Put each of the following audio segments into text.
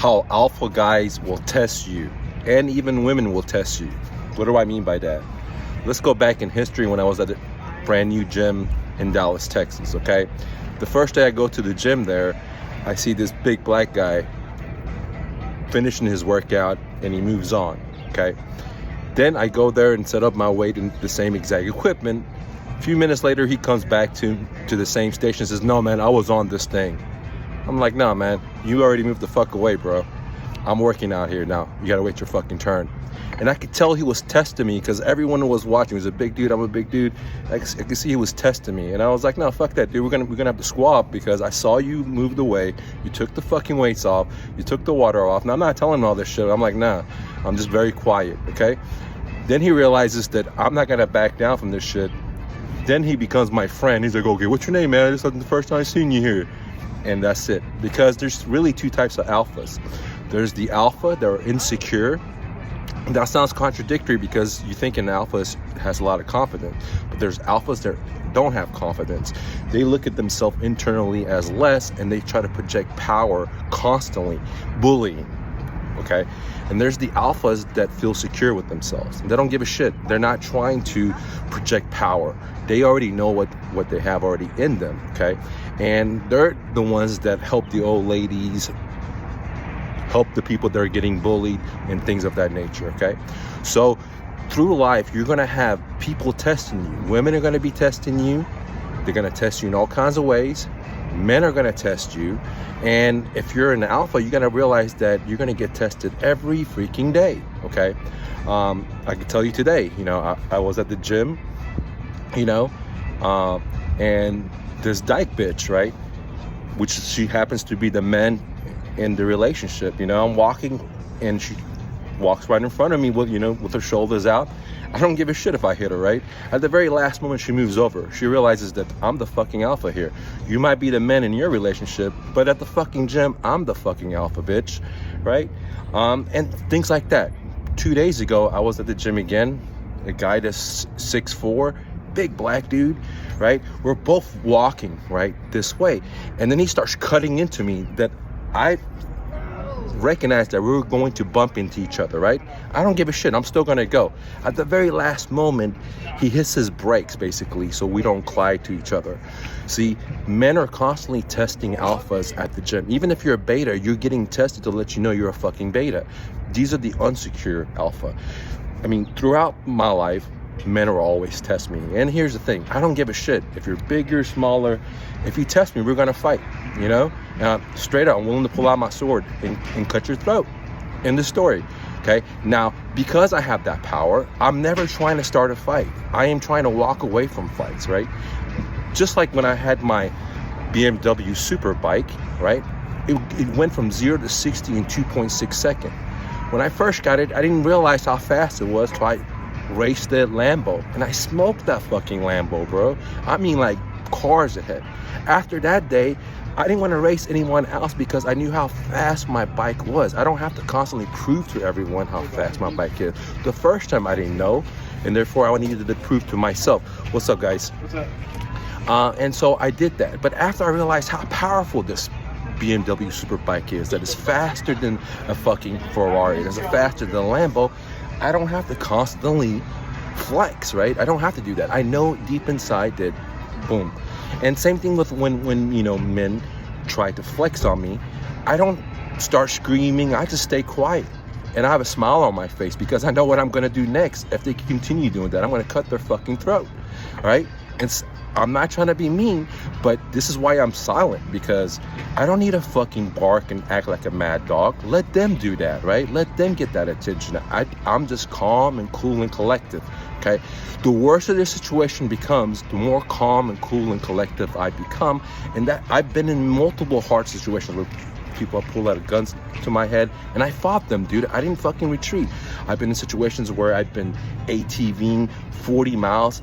how alpha guys will test you, and even women will test you. What do I mean by that? Let's go back in history when I was at a brand new gym in Dallas, Texas, okay? The first day I go to the gym there, I see this big black guy finishing his workout and he moves on, okay? Then I go there and set up my weight in the same exact equipment. A few minutes later, he comes back to the same station and says, no, man, I was on this thing. I'm like, nah, man, you already moved the fuck away, bro. I'm working out here now. You gotta wait your fucking turn. And I could tell he was testing me because everyone was watching. He was a big dude. I'm a big dude. I could see he was testing me. And I was like, no, fuck that, dude. We're gonna have to swap because I saw you moved away. You took the fucking weights off. You took the water off. Now, I'm not telling him all this shit. I'm like, nah, I'm just very quiet, okay? Then he realizes that I'm not gonna back down from this shit. Then he becomes my friend. He's like, okay, what's your name, man? This is the first time I've seen you here. And that's it. Because there's really two types of alphas. There's the alpha that are insecure. That sounds contradictory because you think an alpha has a lot of confidence, but there's alphas that don't have confidence. They look at themselves internally as less and they try to project power constantly, bullying, okay? And there's the alphas that feel secure with themselves. They don't give a shit. They're not trying to project power. They already know what they have already in them, okay? And they're the ones that help the old ladies, help the people that are getting bullied and things of that nature, okay? So through life, you're gonna have people testing you. Women are gonna be testing you. They're gonna test you in all kinds of ways. Men are gonna test you. And if you're an alpha, you gotta realize that you're gonna get tested every freaking day, okay? I can tell you today, you know, I was at the gym, you know, and this dyke bitch, right? Which she happens to be the man in the relationship. You know, I'm walking and she walks right in front of me with, you know, with her shoulders out. I don't give a shit if I hit her, right? At the very last moment she moves over. She realizes that I'm the fucking alpha here. You might be the man in your relationship, but at the fucking gym, I'm the fucking alpha, bitch, right? And things like that. 2 days ago, I was at the gym again. A guy that's 6'4", big black dude, right? We're both walking, right, this way. And then he starts cutting into me that I recognized that we were going to bump into each other, right? I don't give a shit. I'm still going to go. At the very last moment, he hits his brakes, basically, so we don't collide to each other. See, men are constantly testing alphas at the gym. Even if you're a beta, you're getting tested to let you know you're a fucking beta. These are the unsecure alpha. I mean, throughout my life, men will always test me. And here's the thing, I don't give a shit if you're bigger, smaller. If you test me, we're gonna fight, you know? Straight up, I'm willing to pull out my sword and cut your throat. End the story, okay? Now, because I have that power, I'm never trying to start a fight. I am trying to walk away from fights, right? Just like when I had my BMW Super bike, right? It went from 0 to 60 in 2.6 seconds. When I first got it, I didn't realize how fast it was till I raced that Lambo, and I smoked that fucking Lambo, bro. I mean, like cars ahead. After that day, I didn't want to race anyone else because I knew how fast my bike was. I don't have to constantly prove to everyone how fast my bike is. The first time I didn't know, and therefore I needed to prove to myself. What's up, guys? What's up? And so I did that. But after I realized how powerful this BMW Super bike is, that is faster than a fucking Ferrari, that's faster than a Lambo, I don't have to constantly flex, right? I don't have to do that. I know deep inside that, boom. And same thing with when you know, men try to flex on me. I don't start screaming. I just stay quiet. And I have a smile on my face because I know what I'm going to do next. If they continue doing that, I'm going to cut their fucking throat, right? And I'm not trying to be mean, but this is why I'm silent, because I don't need to fucking bark and act like a mad dog. Let them do that, right? Let them get that attention. I'm just calm and cool and collective, okay? The worse the situation becomes, the more calm and cool and collective I become. And that I've been in multiple hard situations where people pull out guns to my head and I fought them, dude. I didn't fucking retreat. I've been in situations where I've been ATVing 40 miles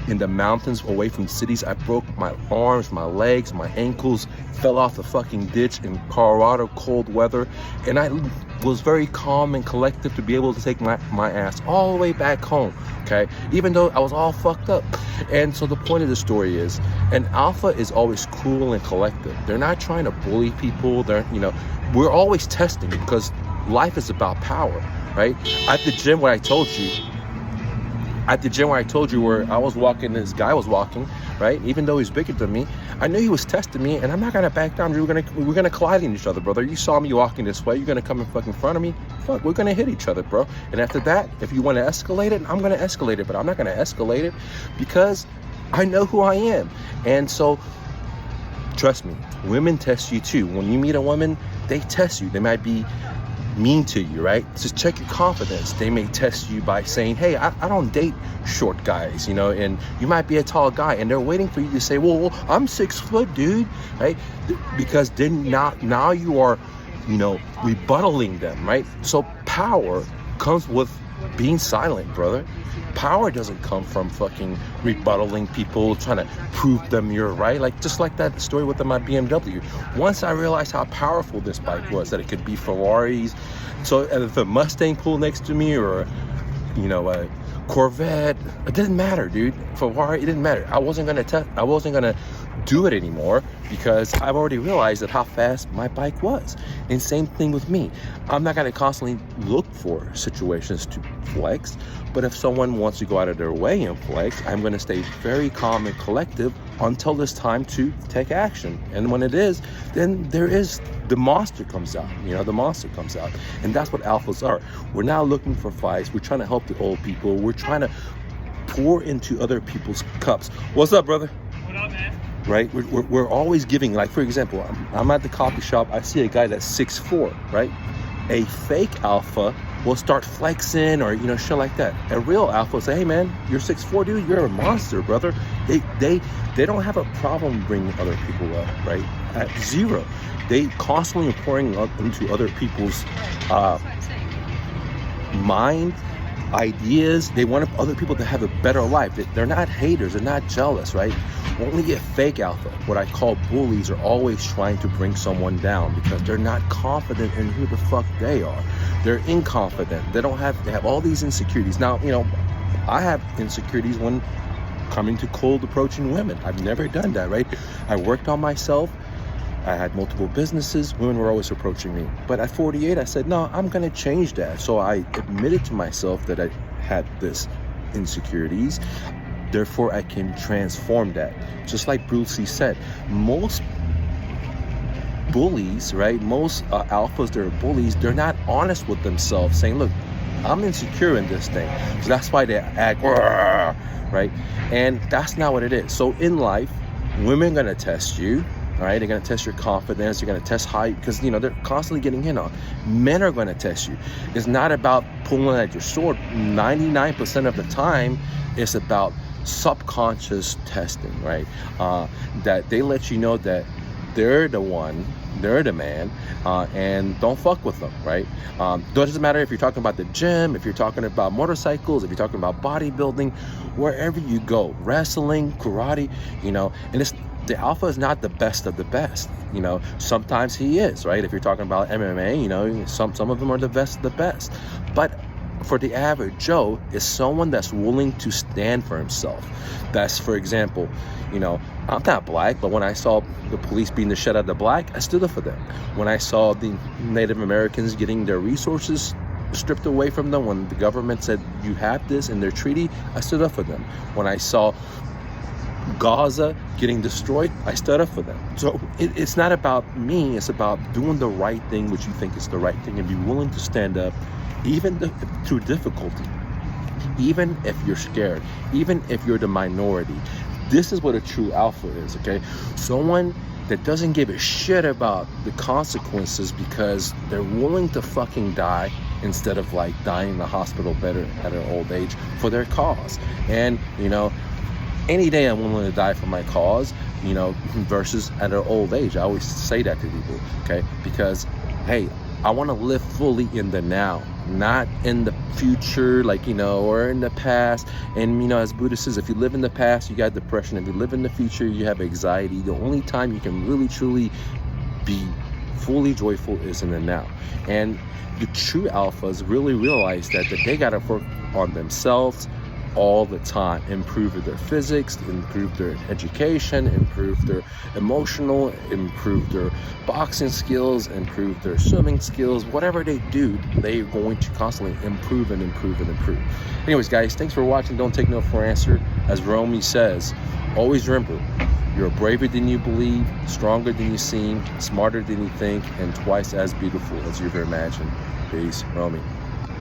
in the mountains away from cities. I broke my arms, my legs, my ankles, fell off the fucking ditch in Colorado, cold weather. And I was very calm and collective to be able to take my ass all the way back home, okay? Even though I was all fucked up. And so the point of the story is, an alpha is always cool and collective. They're not trying to bully people. They're, you know, we're always testing because life is about power, right? At the gym where I told you, where I was walking, this guy was walking, right? Even though he's bigger than me, I knew he was testing me, and I'm not gonna back down. We're gonna collide in each other, brother. You saw me walking this way. You're gonna come in fucking front of me. Fuck, we're gonna hit each other, bro. And after that, if you want to escalate it, I'm gonna escalate it, but I'm not gonna escalate it because I know who I am. And so, trust me, women test you too. When you meet a woman, they test you. They might be mean to you, right? Just check your confidence. They may test you by saying, hey, I don't date short guys, and you might be a tall guy, and they're waiting for you to say, well, I'm 6 foot, dude, right? Because then now you are, rebuttaling them, right? So power comes with being silent, brother. Power doesn't come from fucking rebuttaling people, trying to prove them you're right. Just like that story with my BMW. Once I realized how powerful this bike was, that it could be Ferraris. So if a Mustang pulled next to me, or a Corvette, it didn't matter, dude. Ferrari, it didn't matter. I wasn't gonna do it anymore because I've already realized that how fast my bike was. And same thing with me. I'm not gonna constantly look for situations to flex, but if someone wants to go out of their way and flex, I'm gonna stay very calm and collective until it's time to take action. And when it is, then the monster comes out. The monster comes out. And that's what alphas are. We're now looking for fights. We're trying to help the old people. We're trying to pour into other people's cups. What's up, brother? What up, man? Right? We're always giving. Like, for example, I'm at the coffee shop. I see a guy that's 6'4", right? A fake alpha will start flexing or, shit like that. A real alpha will say, hey, man, you're 6'4", dude. You're a monster, brother. They don't have a problem bringing other people up, right? At zero. They constantly are pouring up into other people's mind, ideas. They want other people to have a better life. They're not haters. They're not jealous, right? Only a fake alpha, what I call bullies, are always trying to bring someone down because they're not confident in who the fuck they are. They're inconfident. They have all these insecurities. Now, I have insecurities when coming to cold approaching women. I've never done that, right? I worked on myself. I had multiple businesses. Women were always approaching me. But at 48, I said, no, I'm going to change that. So I admitted to myself that I had this insecurities. Therefore, I can transform that. Just like Bruce Lee said, most bullies, right? Most alphas that are bullies, they're not honest with themselves, saying, look, I'm insecure in this thing. So that's why they act, right? And that's not what it is. So in life, women are going to test you. All right, they're going to test your confidence. They're going to test height because, they're constantly getting hit on. Men are going to test you. It's not about pulling at your sword. 99% of the time, it's about subconscious testing, right? That they let you know that they're the one, they're the man, and don't fuck with them, right? Doesn't matter if you're talking about the gym, if you're talking about motorcycles, if you're talking about bodybuilding, wherever you go, wrestling, karate, and the alpha is not the best of the best. Sometimes he is, right? If you're talking about MMA, some of them are the best of the best. But for the average Joe, is someone that's willing to stand for himself. That's, for example, I'm not black, but when I saw the police beating the shit out of the black, I stood up for them. When I saw the Native Americans getting their resources stripped away from them, when the government said you have this in their treaty, I stood up for them. When I saw Gaza getting destroyed, I stood up for them. So it's not about me, it's about doing the right thing, which you think is the right thing, and be willing to stand up even through difficulty, even if you're scared, even if you're the minority. This is what a true alpha is, okay? Someone that doesn't give a shit about the consequences because they're willing to fucking die instead of dying in the hospital bed at an old age for their cause. And any day I'm willing to die for my cause, versus at an old age. I always say that to people, okay? Because, hey, I want to live fully in the now, not in the future, or in the past. And, as Buddha says, if you live in the past, you got depression. If you live in the future, you have anxiety. The only time you can really, truly be fully joyful is in the now. And the true alphas really realize that they got to work on themselves, all the time, improve their physics, improve their education, improve their emotional, improve their boxing skills, improve their swimming skills. Whatever they do, they're going to constantly improve and improve and improve. Anyways, guys, thanks for watching. Don't take no for an answer. As Romy says, always remember, you're braver than you believe, stronger than you seem, smarter than you think, and twice as beautiful as you ever imagined. Peace, Romy.